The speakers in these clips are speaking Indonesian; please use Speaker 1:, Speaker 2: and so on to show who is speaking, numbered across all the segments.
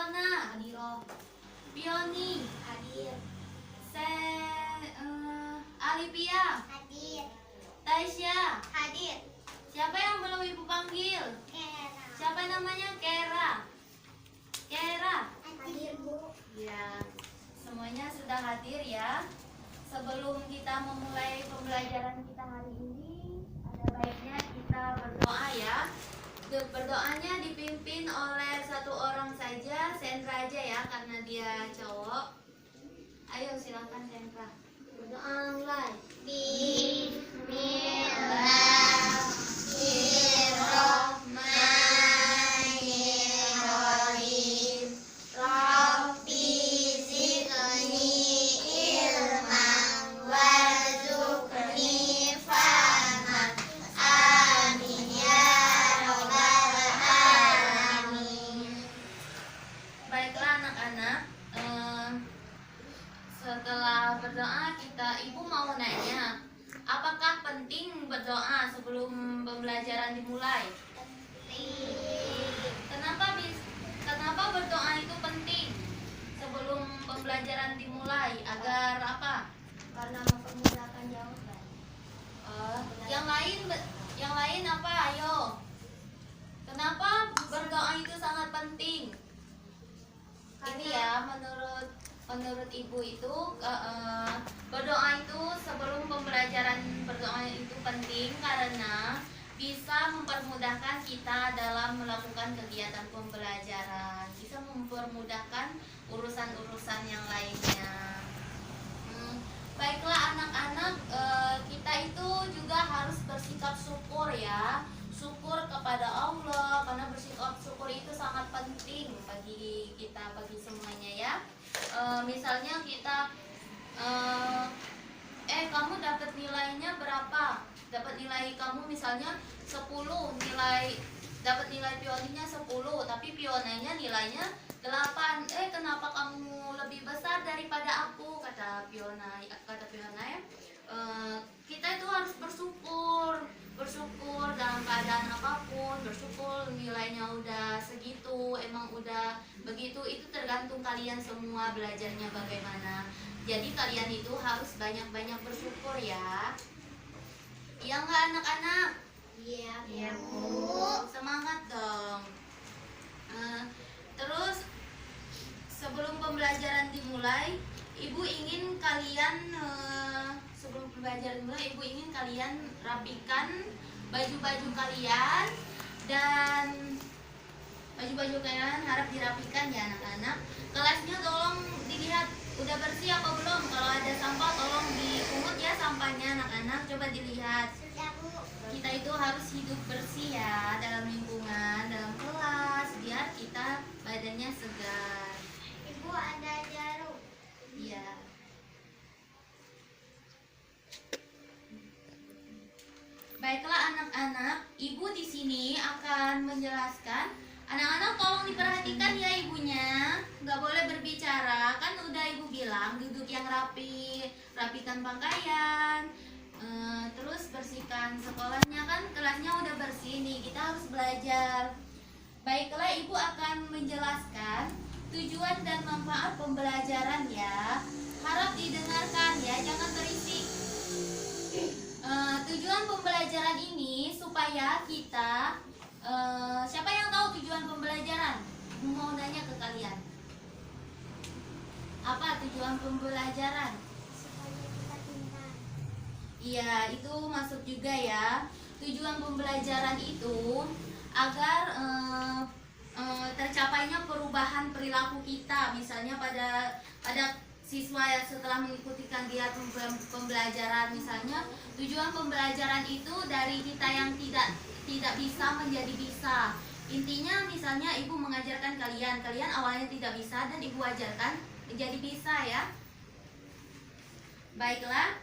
Speaker 1: Fiona, hadiro. Pioni,
Speaker 2: Hadir.
Speaker 1: Se, Alipia,
Speaker 2: Hadir.
Speaker 1: Tasya.
Speaker 2: Hadir.
Speaker 1: Siapa yang belum ibu panggil?
Speaker 2: Kera.
Speaker 1: Siapa namanya? Kera. Kera.
Speaker 2: Hadir, Bu.
Speaker 1: Ya, semuanya sudah hadir ya. Sebelum kita memulai pembelajaran kita hari ini, ada baiknya kita berdoa ya. Berdoanya dipimpin oleh satu orang saja, Sandra aja ya, karena dia cowok. Ayo silakan Sandra.
Speaker 2: Berdoa mulai. Bismillahirrahmanirrahim. Rabbi zidni ilman warzuqni fahman. Amin ya rabbal alamin.
Speaker 1: Baiklah anak-anak, setelah berdoa ibu mau nanya, apakah penting berdoa sebelum pembelajaran dimulai? Kenapa berdoa itu penting sebelum pembelajaran dimulai? Agar apa?
Speaker 2: Karena mempermudahkan jawaban.
Speaker 1: Yang lain apa? Ayo. Kenapa berdoa itu sangat penting? Ini ya, menurut ibu itu berdoa itu sebelum pembelajaran berdoa itu penting karena bisa mempermudahkan kita dalam melakukan kegiatan pembelajaran, bisa mempermudahkan urusan-urusan yang lainnya. Baiklah anak-anak, kita itu juga harus bersikap syukur ya, syukur kepada Allah, karena bersikap syukur itu sangat penting bagi kita, bagi semuanya ya. Misalnya kita kamu dapat nilainya berapa? Dapat nilai kamu misalnya 10, dapat nilai pioninya 10, tapi pionanya nilainya 8. Kenapa kamu lebih besar daripada aku? Kata Piona ya. Kita itu harus bersyukur dalam keadaan apapun, bersyukur nilainya udah segitu, emang udah begitu, itu tergantung kalian semua belajarnya bagaimana. Jadi kalian itu harus banyak-banyak bersyukur ya. Iya nggak anak-anak?
Speaker 2: Iya,
Speaker 1: Bu. Semangat dong. Terus sebelum pembelajaran dimulai, ibu ingin kalian rapikan baju-baju kalian, dan baju-baju kalian harap dirapikan ya anak-anak. Kelasnya tolong dilihat udah bersih apa belum. Kalau ada sampah tolong dipungut ya sampahnya anak-anak. Coba dilihat.
Speaker 2: Sudah, Bu.
Speaker 1: Kita itu harus hidup bersih ya dalam lingkungan, dalam kelas, biar kita badannya segar.
Speaker 2: Ibu ada jarum.
Speaker 1: Iya. Baiklah anak-anak, ibu di sini akan menjelaskan. Anak-anak tolong diperhatikan ya ibunya, nggak boleh berbicara. Kan udah ibu bilang duduk yang rapi, rapikan pakaian, terus bersihkan sekolahnya, kan kelasnya udah bersih nih, kita harus belajar. Baiklah, ibu akan menjelaskan tujuan dan manfaat pembelajaran ya. Harap didengarkan ya, jangan berisik. Tujuan pembelajaran ini supaya kita siapa yang tahu tujuan pembelajaran? Mau nanya ke kalian. Apa tujuan pembelajaran?
Speaker 2: Supaya kita pintar.
Speaker 1: Iya, itu masuk juga ya. Tujuan pembelajaran itu agar tercapainya perubahan perilaku kita. Misalnya pada siswa yang setelah mengikuti kegiatan pembelajaran, misalnya tujuan pembelajaran itu dari kita yang tidak bisa menjadi bisa. Intinya misalnya ibu mengajarkan kalian awalnya tidak bisa dan ibu ajarkan menjadi bisa ya. Baiklah,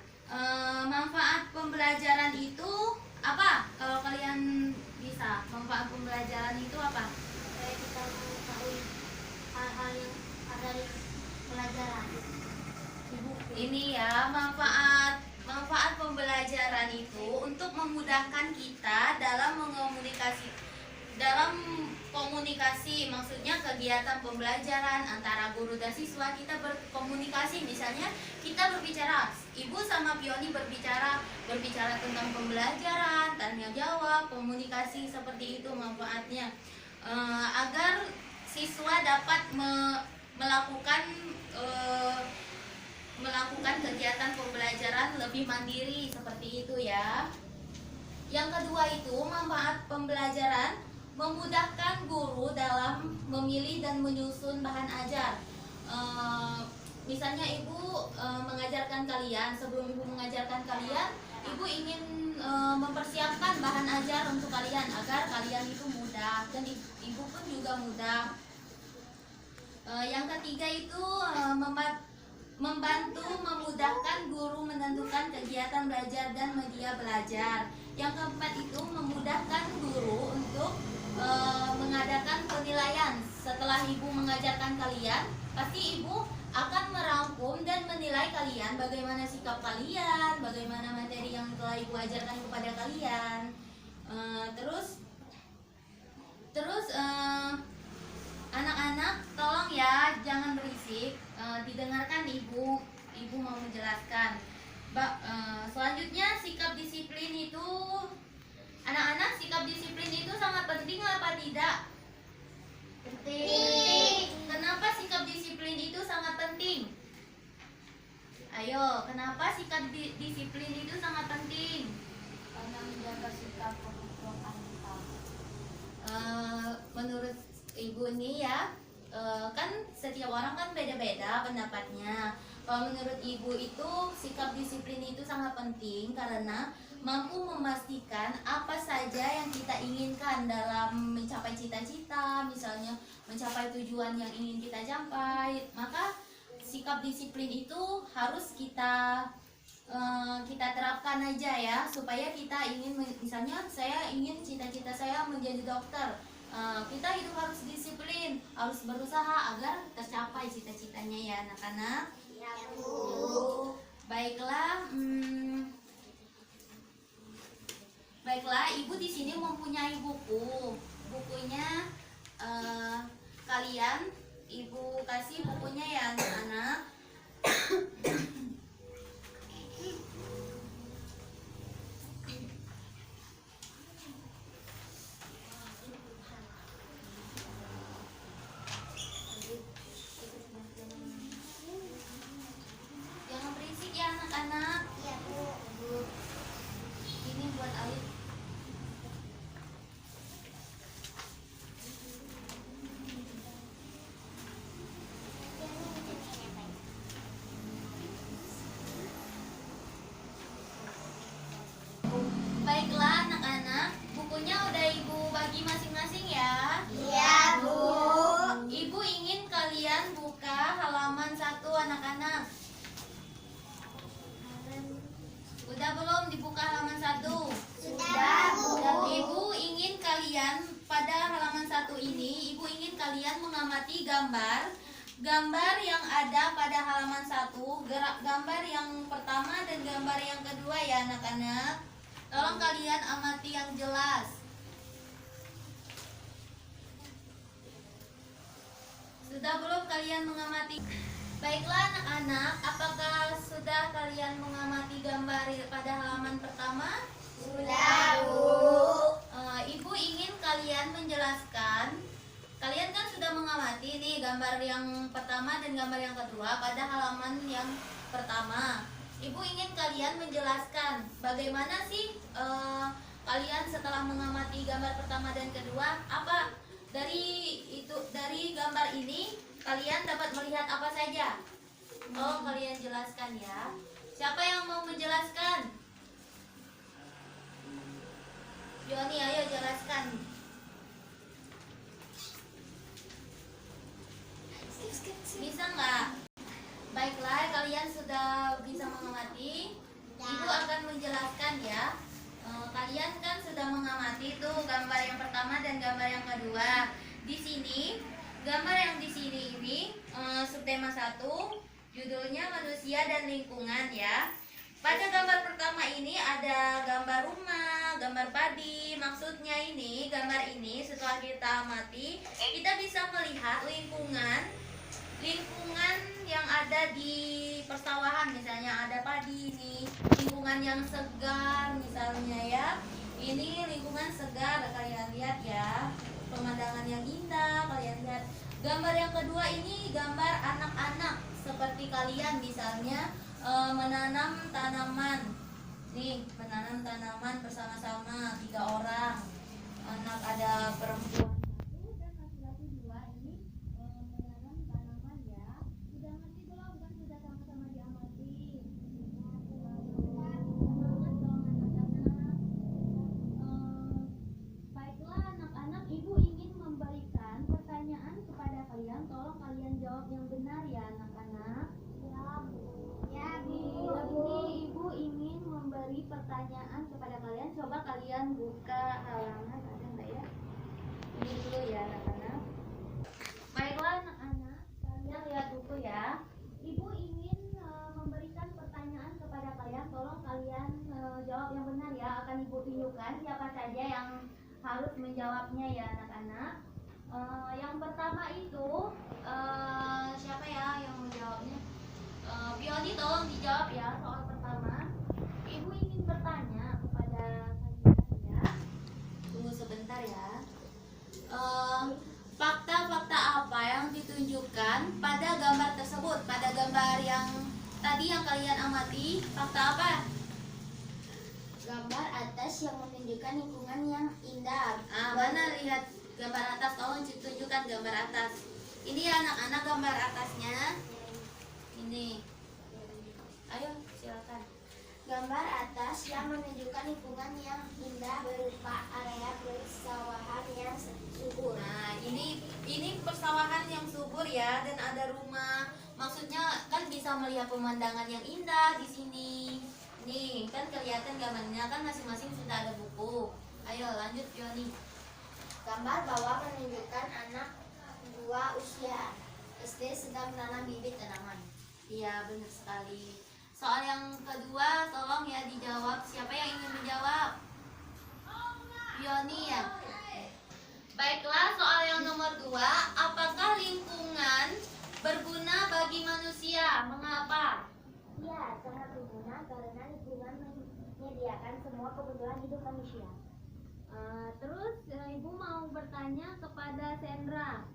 Speaker 1: manfaat pembelajaran itu apa? Kalau kalian bisa, manfaat pembelajaran itu apa?
Speaker 2: Supaya kita mengetahui hal-hal yang ada di pelajaran.
Speaker 1: Ini ya, manfaat pembelajaran itu untuk memudahkan kita dalam komunikasi, maksudnya kegiatan pembelajaran antara guru dan siswa. Kita berkomunikasi, misalnya kita berbicara, ibu sama Pioni berbicara tentang pembelajaran, tanya jawab, komunikasi seperti itu manfaatnya. Agar siswa dapat melakukan kegiatan pembelajaran lebih mandiri seperti itu ya. Yang kedua itu manfaat pembelajaran memudahkan guru dalam memilih dan menyusun bahan ajar. Misalnya ibu mengajarkan kalian, sebelum ibu mengajarkan kalian, ibu ingin mempersiapkan bahan ajar untuk kalian agar kalian itu mudah dan ibu pun juga mudah. Yang ketiga itu membantu memudahkan guru menentukan kegiatan belajar dan media belajar. Yang keempat itu memudahkan guru untuk mengadakan penilaian. Setelah ibu mengajarkan kalian, pasti ibu akan merangkum dan menilai kalian, bagaimana sikap kalian, bagaimana materi yang telah ibu ajarkan kepada kalian. Terus anak-anak tolong ya jangan berisik, didengarkan ibu mau menjelaskan. Selanjutnya sikap disiplin itu, anak-anak, sikap disiplin itu sangat penting apa tidak? Penting. Kenapa sikap disiplin itu sangat penting? Ayo, kenapa sikap disiplin itu sangat penting?
Speaker 2: Karena menjaga sikap kerukunan kita.
Speaker 1: Menurut ibu ini ya, kan setiap orang kan beda-beda pendapatnya. Kalau menurut ibu itu sikap disiplin itu sangat penting karena mampu memastikan apa saja yang kita inginkan dalam mencapai cita-cita, misalnya mencapai tujuan yang ingin kita capai. Maka sikap disiplin itu harus kita terapkan aja ya, supaya kita ingin, misalnya saya ingin cita-cita saya menjadi dokter. Kita hidup harus disiplin, harus berusaha agar tercapai cita-citanya ya anak-anak.
Speaker 2: Ya, Bu.
Speaker 1: Baiklah, ibu di sini mempunyai buku. Bukunya kalian, ibu kasih bukunya ya anak-anak. Jangan berisik ya anak-anak.
Speaker 2: Iya, Bu.
Speaker 1: Ini buat Alif. Baiklah anak-anak, bukunya udah ibu bagi masing-masing ya.
Speaker 2: Iya, Bu.
Speaker 1: Ibu ingin kalian buka halaman 1 anak-anak. Udah belum dibuka halaman 1?
Speaker 2: Sudah, Bu.
Speaker 1: Ibu ingin kalian pada halaman 1 ini, ibu ingin kalian mengamati gambar yang ada pada halaman 1, gambar yang pertama dan gambar yang kedua ya anak-anak. Tolong kalian amati yang jelas. Sudah belum kalian mengamati? Baiklah anak-anak, apakah sudah kalian mengamati gambar pada halaman pertama?
Speaker 2: Sudah, Bu.
Speaker 1: Ibu ingin kalian menjelaskan. Kalian kan sudah mengamati nih gambar yang pertama dan gambar yang kedua pada halaman yang pertama. Ibu ingin kalian menjelaskan bagaimana sih kalian setelah mengamati gambar pertama dan kedua, apa dari gambar ini kalian dapat melihat apa saja? Tolong kalian jelaskan ya. Siapa yang mau menjelaskan? Yoni, ayo jelaskan. Bisa nggak? Baiklah, kalian sudah bisa mengamati. Ibu akan menjelaskan ya. Kalian kan sudah mengamati tuh gambar yang pertama dan gambar yang kedua. Di sini, gambar yang di sini ini subtema 1, judulnya manusia dan lingkungan ya. Pada gambar pertama ini ada gambar rumah, gambar padi. Maksudnya ini, gambar ini setelah kita amati, kita bisa melihat lingkungan yang ada di persawahan. Misalnya ada padi ini, lingkungan yang segar misalnya ya. Ini lingkungan segar, kalian lihat ya. Pemandangan yang indah, kalian lihat. Gambar yang kedua ini gambar anak-anak seperti kalian misalnya menanam tanaman. Nih, menanam tanaman bersama-sama 3 orang. Anak ada perempuan 1 dan laki-laki 2 ini menanam tanaman ya. Sudah ngerti belum? Kan sudah sama-sama diamati. Semangat dong anak-anak. Baiklah anak-anak, ibu ingin memberikan pertanyaan kepada kalian. Tolong kalian jawab yang benar ya anak-anak. Ya, Bu. Ini ibu ingin memberi pertanyaan kepada kalian. Coba kalian buka halaman, ada nggak ya? Ini dulu ya anak-anak. Baiklah anak-anak, kalian lihat buku ya. Ibu ingin memberikan pertanyaan kepada kalian. Tolong kalian jawab yang benar ya. Akan ibu tunjukkan siapa saja yang harus menjawabnya ya anak-anak. Yang pertama itu siapa ya yang menjawabnya? Pioni, tolong dijawab ya soal pertama. Ibu ingin bertanya kepada kalian ya. Tunggu sebentar ya. Fakta-fakta apa yang ditunjukkan pada gambar tersebut? Pada gambar yang tadi yang kalian amati, fakta apa?
Speaker 2: Gambar atas yang menunjukkan lingkungan yang indah.
Speaker 1: Mana lihat gambar atas, tolong tunjukkan gambar atas. Ini ya anak-anak gambar atasnya. Ini. Ayo, silakan.
Speaker 2: Gambar atas yang menunjukkan lingkungan yang indah berupa area persawahan yang subur.
Speaker 1: Nah, ini persawahan yang subur ya, dan ada rumah. Maksudnya kan bisa melihat pemandangan yang indah di sini. Nih, kan kelihatan gambarnya kan masing-masing sudah ada buku. Ayo lanjut Pioni.
Speaker 2: Gambar bawah menunjukkan anak 2 usia SD sedang menanam bibit tanaman.
Speaker 1: Iya, benar sekali. Soal yang kedua, tolong ya dijawab. Siapa yang ingin menjawab? Pioni ya. Baiklah, soal yang nomor 2, apakah lingkungan berguna bagi manusia? Mengapa?
Speaker 2: Ya, sangat berguna karena lingkungan menyediakan semua kebutuhan hidup manusia.
Speaker 1: Terus ibu mau bertanya kepada Sandra.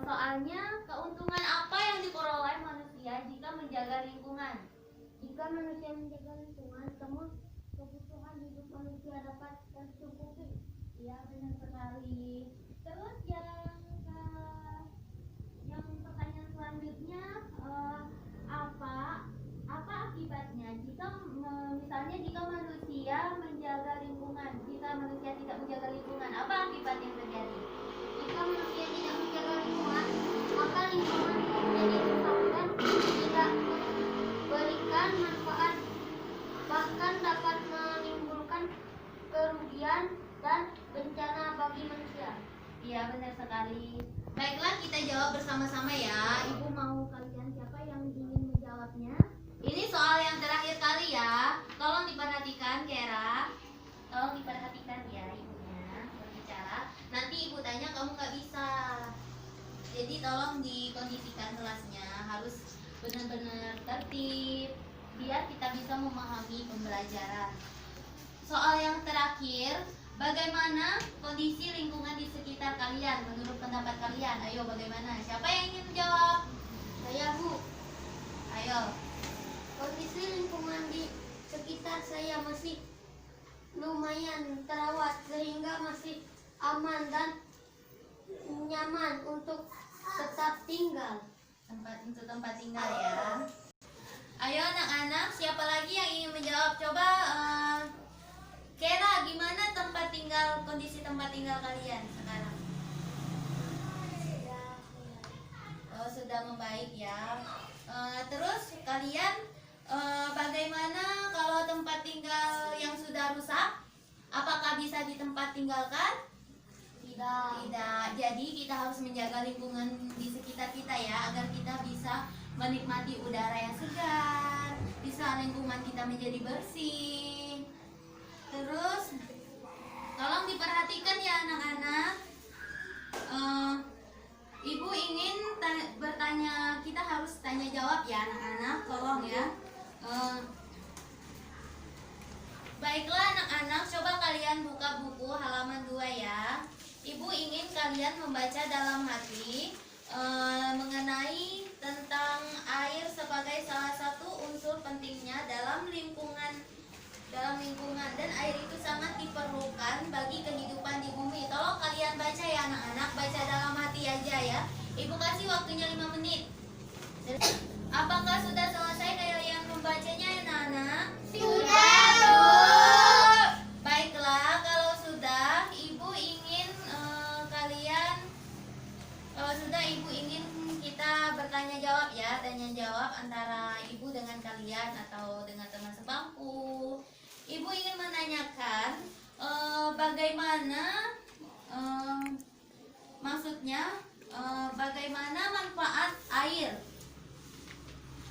Speaker 1: Soalnya keuntungan apa yang diperoleh manusia jika menjaga lingkungan?
Speaker 2: Jika manusia menjaga lingkungan, semua kebutuhan hidup manusia dapat tercukupi.
Speaker 1: Iya, benar sekali. Terus yang pertanyaan selanjutnya, apa akibatnya jika misalnya jika manusia menjaga lingkungan, jika manusia tidak menjaga lingkungan, apa akibat yang terjadi?
Speaker 2: Jika manusia tidak menjaga lingkungan, maka lingkungan menjadi rusak dan tidak memberikan manfaat, bahkan dapat menimbulkan kerugian dan bencana bagi manusia.
Speaker 1: Iya, benar sekali. Baiklah, kita jawab bersama-sama ya. Ibu mau kalian siapa yang ingin menjawabnya? Ini soal yang terakhir kali ya. Tolong diperhatikan, Kera. Tolong diperhatikan ya ibunya berbicara. Nanti ibu tanya kamu nggak bisa. Jadi tolong dikondisikan kelasnya harus benar-benar tertib biar kita bisa memahami pembelajaran. Soal yang terakhir, bagaimana kondisi lingkungan di sekitar kalian menurut pendapat kalian? Ayo bagaimana? Siapa yang ingin menjawab?
Speaker 2: Saya, Bu.
Speaker 1: Ayo.
Speaker 2: Kondisi lingkungan di sekitar saya masih lumayan terawat sehingga masih aman dan nyaman untuk tetap tinggal.
Speaker 1: Tempat tinggal ya. Ayo anak-anak, siapa lagi yang ingin menjawab? Coba Kera, gimana kondisi tempat tinggal kalian sekarang? Oh, sudah membaik ya. Terus kalian bagaimana kalau tempat tinggal yang sudah rusak? Apakah bisa ditempat tinggalkan?
Speaker 2: Tidak.
Speaker 1: Tidak. Jadi kita harus menjaga lingkungan di sekitar kita ya, agar kita bisa menikmati udara yang segar, bisa lingkungan kita menjadi bersih. Terus tolong diperhatikan ya anak-anak. Ibu ingin bertanya, kita harus tanya jawab ya anak-anak, tolong ya. Baiklah anak-anak, coba kalian buka buku halaman 2 ya. Ibu ingin kalian membaca dalam hati mengenai tentang air sebagai salah satu unsur pentingnya dalam lingkungan dan air itu sangat diperlukan bagi kehidupan di bumi. Tolong kalian baca ya anak-anak, baca dalam hati aja ya. Ibu kasih waktunya 5 menit. Apakah sudah selesai kalian membacanya ya anak-anak?
Speaker 2: Sudah, Bu.
Speaker 1: Baiklah, kalau sudah ibu ingin kita bertanya jawab ya, tanya jawab antara ibu dengan kalian atau dengan teman sebangku. Ibu ingin menanyakan bagaimana maksudnya bagaimana manfaat air.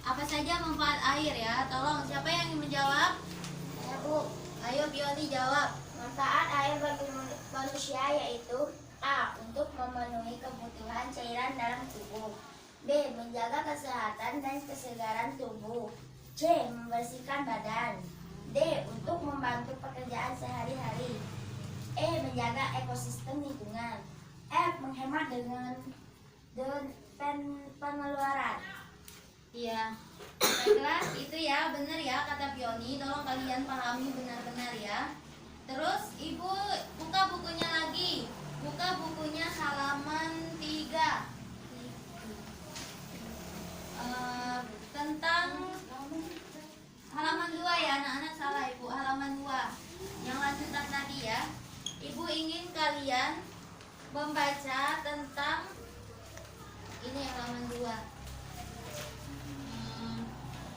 Speaker 1: Apa saja manfaat air ya? Tolong siapa yang ingin menjawab?
Speaker 2: Ya, Bu.
Speaker 1: Ayo Pioni jawab.
Speaker 2: Manfaat air bagi manusia yaitu A. Untuk memenuhi kebutuhan cairan dalam tubuh. B. Menjaga kesehatan dan kesegaran tubuh. C. Membersihkan badan. D. Untuk membantu pekerjaan sehari-hari. E. Menjaga ekosistem lingkungan. F. Menghemat dengan pengeluaran.
Speaker 1: Iya. Baiklah, itu ya benar ya kata Pioni. Tolong kalian pahami benar-benar ya. Terus ibu buka bukunya lagi. Buka bukunya halaman 3. Tentang halaman 2 ya anak-anak, salah ibu, halaman 2 yang lanjutan tadi ya. Ibu ingin kalian membaca tentang ini halaman 2.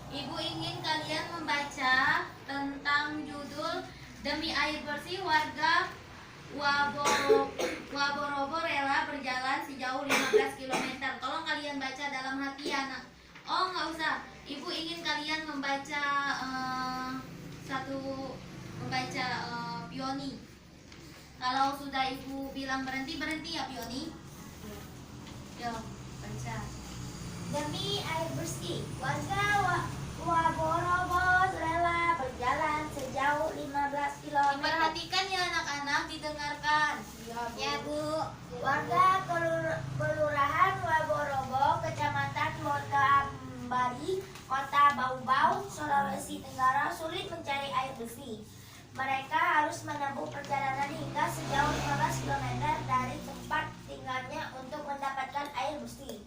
Speaker 1: Ibu ingin kalian membaca tentang judul Demi Air Bersih Warga Waborobo rela berjalan sejauh 15 km. Tolong kalian baca dalam hati ya anak. Oh nggak usah. Ibu ingin kalian membaca Pioni. Kalau sudah ibu bilang berhenti, berhenti ya Pioni. Yo, baca.
Speaker 2: Demi air bersih, warga Waborobo rela berjalan sejauh 15 km.
Speaker 1: Perhatikan ya anak-anak, didengarkan.
Speaker 2: Ya, Bu. Warga Kelurahan Waborobo, Kecamatan Motambari, Kota Bau-Bau, Sulawesi Tenggara sulit mencari air bersih. Mereka harus menempuh perjalanan hingga sejauh 15 km dari tempat tinggalnya untuk mendapatkan air bersih.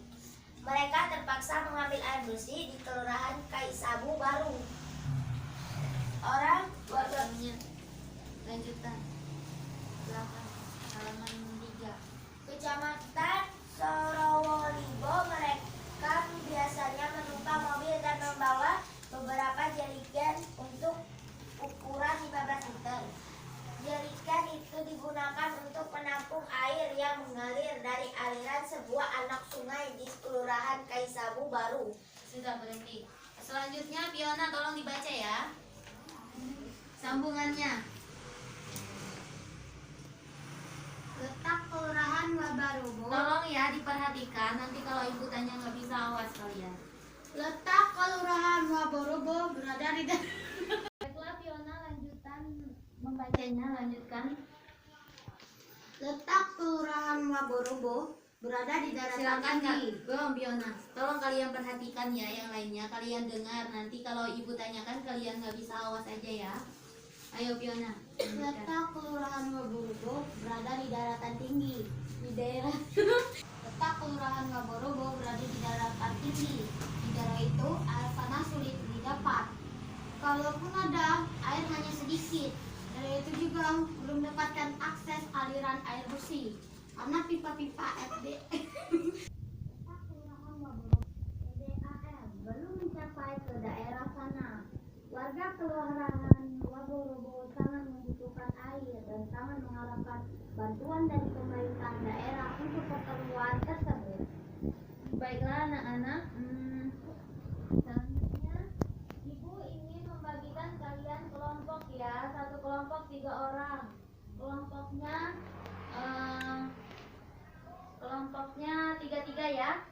Speaker 2: Mereka terpaksa mengambil air bersih di Kelurahan Kaisabu Baru. Orang
Speaker 1: Warganya lanjutan belakang halaman 3.
Speaker 2: Kecamatan Sorowolibo, mereka biasanya menumpang mobil dan membawa beberapa jerigen untuk ukuran 15 liter. Jerigen itu digunakan untuk menampung air yang mengalir dari aliran sebuah anak sungai di Kelurahan Kaisabu Baru.
Speaker 1: Sudah berhenti. Selanjutnya Piona tolong dibaca ya. Sambungannya.
Speaker 2: Letak Kelurahan Waborobo.
Speaker 1: Tolong ya diperhatikan, nanti kalau ibu tanya nggak bisa, awas kalian.
Speaker 2: Letak Kelurahan Waborobo berada di
Speaker 1: Baiklah Piona, lanjutan membacanya, lanjutkan.
Speaker 2: Letak Kelurahan Waborobo berada di daratan
Speaker 1: Silakan Kak.
Speaker 2: tinggi.
Speaker 1: Belum Piona. Tolong kalian perhatikan ya yang lainnya, kalian dengar, nanti kalau ibu tanyakan kalian nggak bisa, awas aja ya. Ayo Piona. lanjutkan.
Speaker 2: Letak Kelurahan Waborobo berada di daratan tinggi. Di daerah Letak Kelurahan Waborobo berada di daratan tinggi. Di daerah itu air tanah sulit didapat. Kalaupun ada, air hanya sedikit. Daerah itu juga belum mendapatkan akses aliran air bersih karena pipa-pipa SDA. Letak Kelurahan Waborobo SDAM belum mencapai ke daerah sana. Warga Kelurahan Waborobo sangat membutuhkan air dan sangat mengharapkan bantuan dari pemerintah daerah untuk keperluan tersebut.
Speaker 1: Baiklah anak-anak, ya.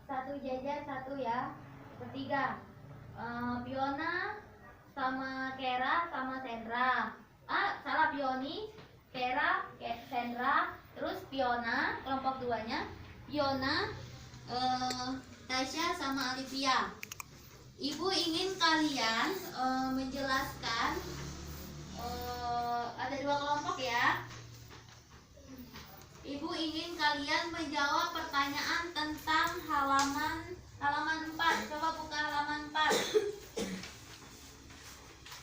Speaker 1: Satu jajar satu ya. Bertiga. Fiona sama Kera sama Sandra. Salah, Pioni, Kera, Sandra, terus Fiona, kelompok duanya, Fiona, Tasya sama Olivia. Ibu ingin kalian menjelaskan, ada dua kelompok ya. Ibu ingin kalian menjawab pertanyaan tentang halaman 4. Coba buka halaman 4.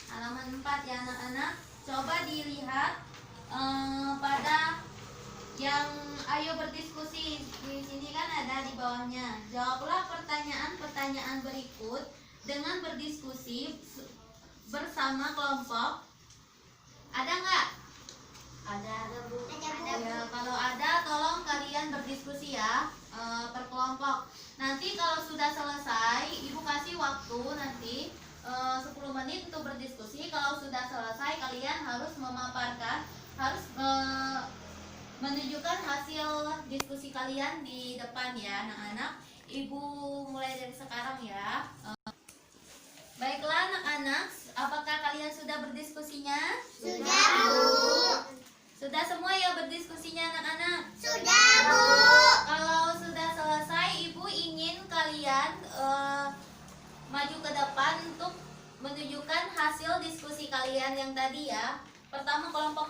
Speaker 1: Halaman 4 ya anak-anak. Coba dilihat pada yang ayo berdiskusi. Di sini kan ada di bawahnya. Jawablah pertanyaan-pertanyaan berikut dengan berdiskusi bersama kelompok. Ada nggak? Ada Bu. Ya, kalau ada tolong kalian berdiskusi ya per kelompok. Nanti kalau sudah selesai, Ibu kasih waktu nanti 10 menit untuk berdiskusi. Kalau sudah selesai kalian harus memaparkan, harus menunjukkan hasil diskusi kalian di depan ya anak-anak. Ibu mulai dari sekarang ya. Baiklah anak-anak, apakah kalian sudah berdiskusinya?
Speaker 2: Sudah, Bu.
Speaker 1: Sudah semua ya berdiskusinya anak-anak?
Speaker 2: Sudah, Bu.
Speaker 1: Kalau sudah selesai, Ibu ingin kalian maju ke depan untuk menunjukkan hasil diskusi kalian yang tadi ya. Pertama kelompok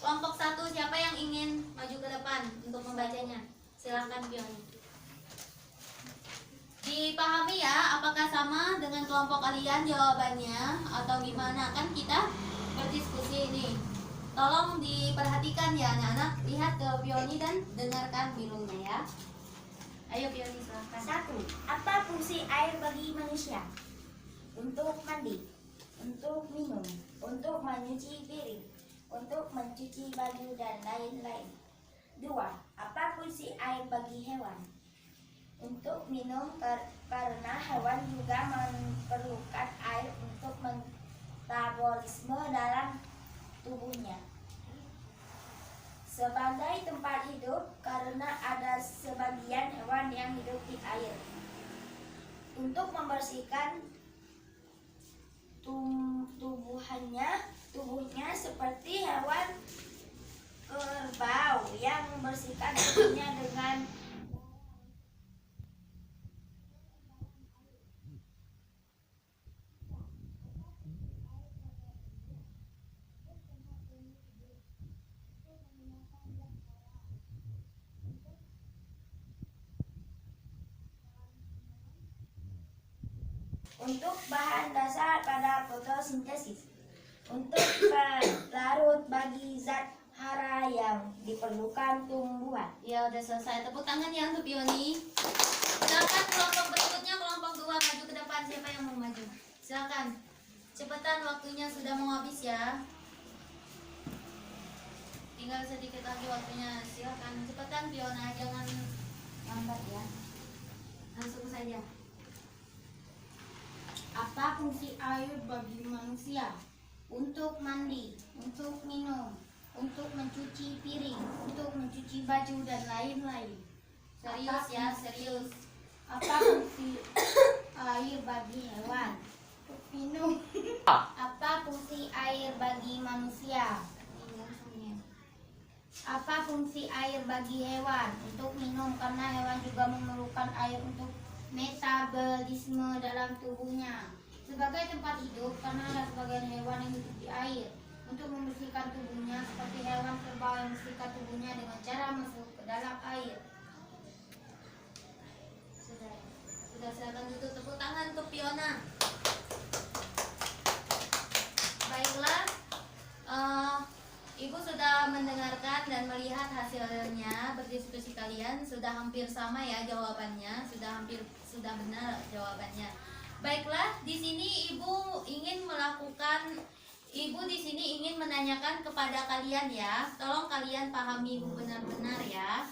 Speaker 1: 1, siapa yang ingin maju ke depan untuk membacanya? Silakan Pioni. Dipahami ya, apakah sama dengan kelompok kalian jawabannya atau gimana? Kan kita berdiskusi ini. Tolong diperhatikan ya anak-anak. Lihat ke Pioni dan dengarkan bilungnya ya. Ayo Pioni silakan.
Speaker 2: 1. Apa fungsi air bagi manusia? Untuk mandi, untuk minum, untuk mencuci piring, untuk mencuci baju dan lain-lain. 2. Apa fungsi air bagi hewan? Untuk minum karena hewan juga memerlukan air untuk metabolisme dalam tubuhnya. Sebagai tempat hidup karena ada sebagian hewan yang hidup di air. Untuk membersihkan tubuhnya seperti hewan kerbau yang membersihkan tubuhnya dengan untuk bahan dasar pada fotosintesis, untuk pelarut bagi zat hara yang diperlukan tumbuhan.
Speaker 1: Ya udah selesai. Tepuk tangan ya untuk Pioni. Silakan kelompok berikutnya, kelompok 2 maju ke depan. Siapa yang mau maju? Silakan. Cepetan, waktunya sudah mau habis ya. Tinggal sedikit lagi waktunya. Silakan cepetan Piona, jangan lambat ya. Langsung saja.
Speaker 2: Apa fungsi air bagi manusia? Untuk mandi, untuk minum, untuk mencuci piring, untuk mencuci baju dan lain-lain.
Speaker 1: Serius ya, serius.
Speaker 2: Apa fungsi air bagi hewan? Untuk minum. Apa fungsi air bagi manusia? Apa fungsi air bagi hewan? Untuk minum karena hewan juga memerlukan air untuk metabolisme dalam tubuhnya. Sebagai tempat hidup karena ada sebagian hewan yang hidup di air. Untuk membersihkan tubuhnya seperti hewan kerbau yang membersihkan tubuhnya dengan cara masuk ke dalam air.
Speaker 1: Sudah silakan tutup. Tepuk tangan untuk Fiona. Baiklah, Ibu sudah mendengarkan dan melihat hasilnya. Berdiskusi kalian sudah hampir sama ya jawabannya, sudah benar jawabannya. Baiklah, di sini Ibu di sini ingin menanyakan kepada kalian ya. Tolong kalian pahami Ibu benar-benar ya.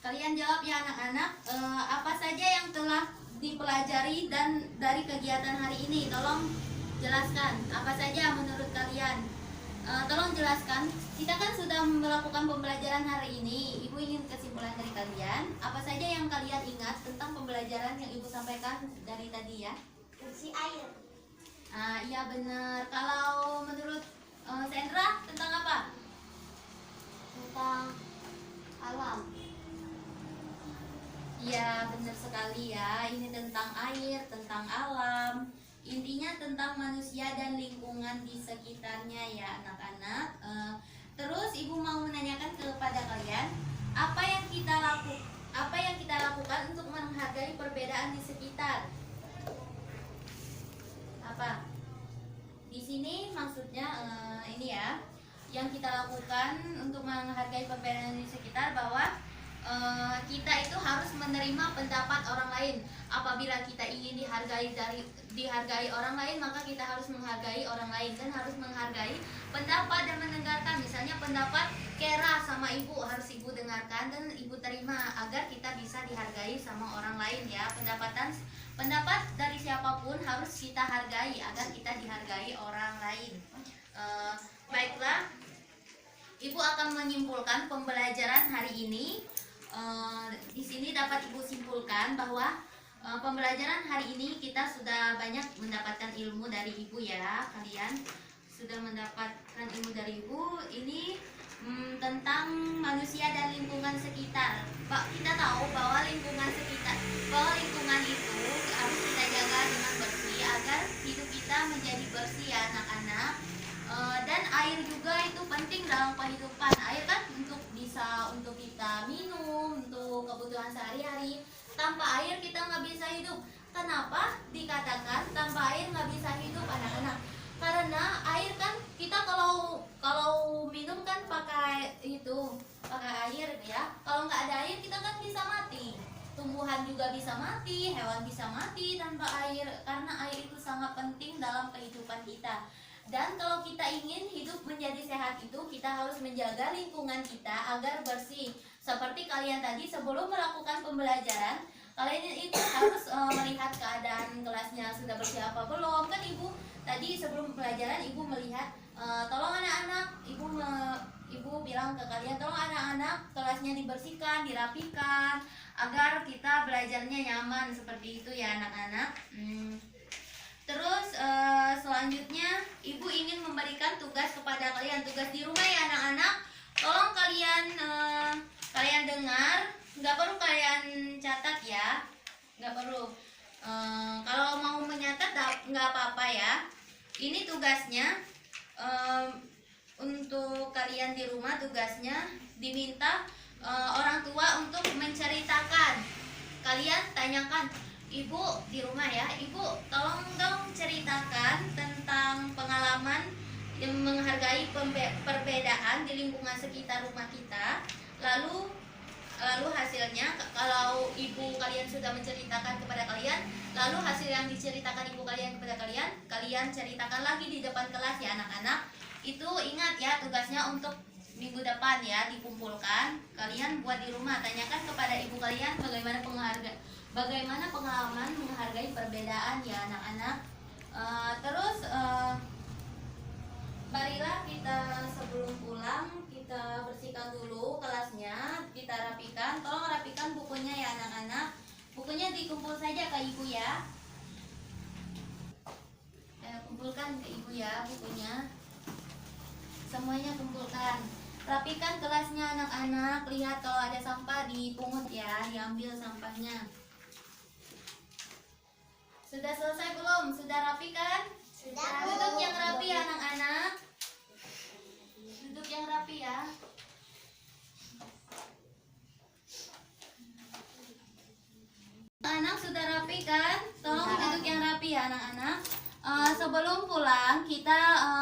Speaker 1: Kalian jawab ya anak-anak. Apa saja yang telah dipelajari dan dari kegiatan hari ini? Tolong jelaskan apa saja menurut kalian. Tolong jelaskan Kita kan sudah melakukan pembelajaran hari ini. Ibu ingin kesimpulan dari kalian. Apa saja yang kalian ingat tentang pembelajaran yang Ibu sampaikan dari tadi ya?
Speaker 2: Fungsi air.
Speaker 1: Iya benar. Kalau menurut Sandra tentang apa?
Speaker 2: Tentang alam.
Speaker 1: Iya benar sekali ya. Ini tentang air, tentang alam. Intinya tentang manusia dan lingkungan di sekitarnya ya anak-anak. Terus Ibu mau menanyakan kepada kalian, apa yang kita lakukan untuk menghargai perbedaan di sekitar? Apa? Di sini maksudnya ini ya, yang kita lakukan untuk menghargai perbedaan di sekitar bahwa kita itu harus menerima pendapat orang lain. Apabila kita ingin dihargai orang lain, maka kita harus menghargai orang lain dan harus menghargai pendapat dan mendengarkan. Misalnya pendapat Kera sama Ibu harus Ibu dengarkan dan Ibu terima agar kita bisa dihargai sama orang lain ya. Pendapat dari siapapun harus kita hargai agar kita dihargai orang lain. Baiklah, Ibu akan menyimpulkan pembelajaran hari ini. Di sini dapat Ibu simpulkan bahwa pembelajaran hari ini kita sudah banyak mendapatkan ilmu dari Ibu ya. Kalian sudah mendapatkan ilmu dari Ibu. Ini tentang manusia dan lingkungan sekitar. Kita tahu bahwa lingkungan itu harus kita jaga dengan bersih agar hidup kita menjadi bersih ya anak-anak. Dan air juga itu penting dalam kehidupan. Air kan untuk kita minum, untuk kebutuhan sehari-hari. Tanpa air kita nggak bisa hidup. Kenapa dikatakan tanpa air nggak bisa hidup anak-anak? Karena air kan kita kalau minum kan pakai air ya. Kalau nggak ada air kita kan bisa mati. Tumbuhan juga bisa mati, hewan bisa mati tanpa air. Karena air itu sangat penting dalam kehidupan kita. Dan kalau kita ingin hidup menjadi sehat itu, kita harus menjaga lingkungan kita agar bersih. Seperti kalian tadi sebelum melakukan pembelajaran, kalian itu harus melihat keadaan kelasnya sudah bersih apa belum. Kan Ibu tadi sebelum pembelajaran Ibu melihat, tolong anak-anak, Ibu bilang ke kalian, tolong anak-anak kelasnya dibersihkan, dirapikan, agar kita belajarnya nyaman. Seperti itu ya anak-anak. Terus selanjutnya Ibu ingin memberikan tugas kepada kalian, tugas di rumah ya anak-anak. Tolong kalian dengar, nggak perlu kalian catat ya, nggak perlu. Kalau mau menyatat nggak apa-apa ya. Ini tugasnya untuk kalian di rumah, tugasnya diminta orang tua untuk menceritakan. Kalian tanyakan, Ibu di rumah ya, Ibu tolong dong ceritakan tentang pengalaman yang menghargai perbedaan di lingkungan sekitar rumah kita. Lalu hasilnya, kalau Ibu kalian sudah menceritakan kepada kalian, lalu hasil yang diceritakan Ibu kalian kepada kalian ceritakan lagi di depan kelas ya anak-anak. Itu ingat ya, tugasnya untuk minggu depan ya, dikumpulkan. Kalian buat di rumah, tanyakan kepada Ibu kalian bagaimana pengalaman menghargai perbedaan ya anak-anak. Terus marilah kita sebelum pulang kita bersihkan dulu kelasnya, kita rapikan. Tolong rapikan bukunya ya anak-anak. Bukunya dikumpul saja ke Ibu ya. Kumpulkan ke Ibu ya bukunya. Semuanya kumpulkan. Rapikan kelasnya anak-anak. Lihat kalau ada sampah dipungut ya, diambil sampahnya. Sudah selesai belum? Sudah rapi kan?
Speaker 2: Sudah.
Speaker 1: Duduk yang rapi ya anak-anak. Duduk yang rapi ya. Anak sudah rapi kan? Tolong duduk yang rapi ya anak-anak. Sebelum pulang kita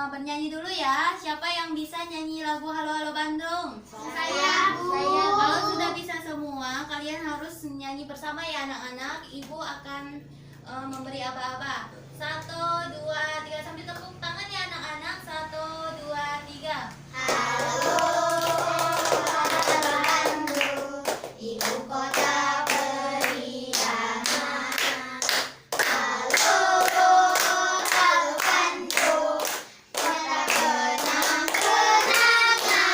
Speaker 1: bernyanyi dulu ya. Siapa yang bisa nyanyi lagu Halo Halo Bandung?
Speaker 2: Saya, Bu.
Speaker 1: Kalau sudah bisa semua, kalian harus nyanyi bersama ya anak-anak. Ibu akan memberi aba-aba. 1, 2, 3 sambil tepuk tangan ya anak-anak. 1, 2, 3.
Speaker 2: Halo, Bandung, ibu kota periangan. Halo, halo Bandung, kota kenang-kenangan.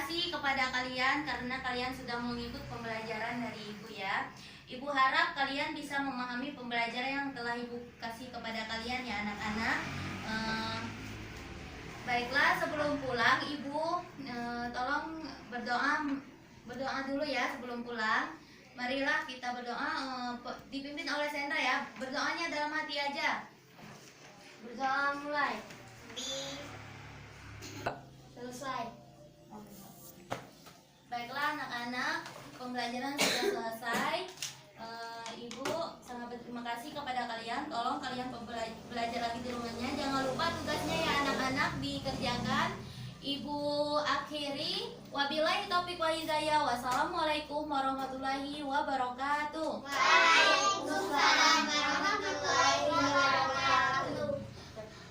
Speaker 1: kasih kepada kalian karena kalian sudah mengikut pembelajaran dari Ibu ya. Ibu harap kalian bisa memahami pembelajaran yang telah Ibu kasih kepada kalian ya anak-anak. Baiklah, sebelum pulang Ibu tolong berdoa dulu ya sebelum pulang. Marilah kita berdoa, dipimpin oleh Sandra ya. Berdoanya dalam hati aja.
Speaker 2: Berdoa mulai. Selesai.
Speaker 1: Baiklah anak-anak, pembelajaran sudah selesai. Ibu sangat berterima kasih kepada kalian. Tolong kalian belajar lagi di rumahnya. Jangan lupa tugasnya ya anak-anak dikerjakan. Ibu akhiri. Wabillahi taufiq wal hidayah. Wassalamualaikum warahmatullahi wabarakatuh.
Speaker 2: Waalaikumsalam warahmatullahi wabarakatuh.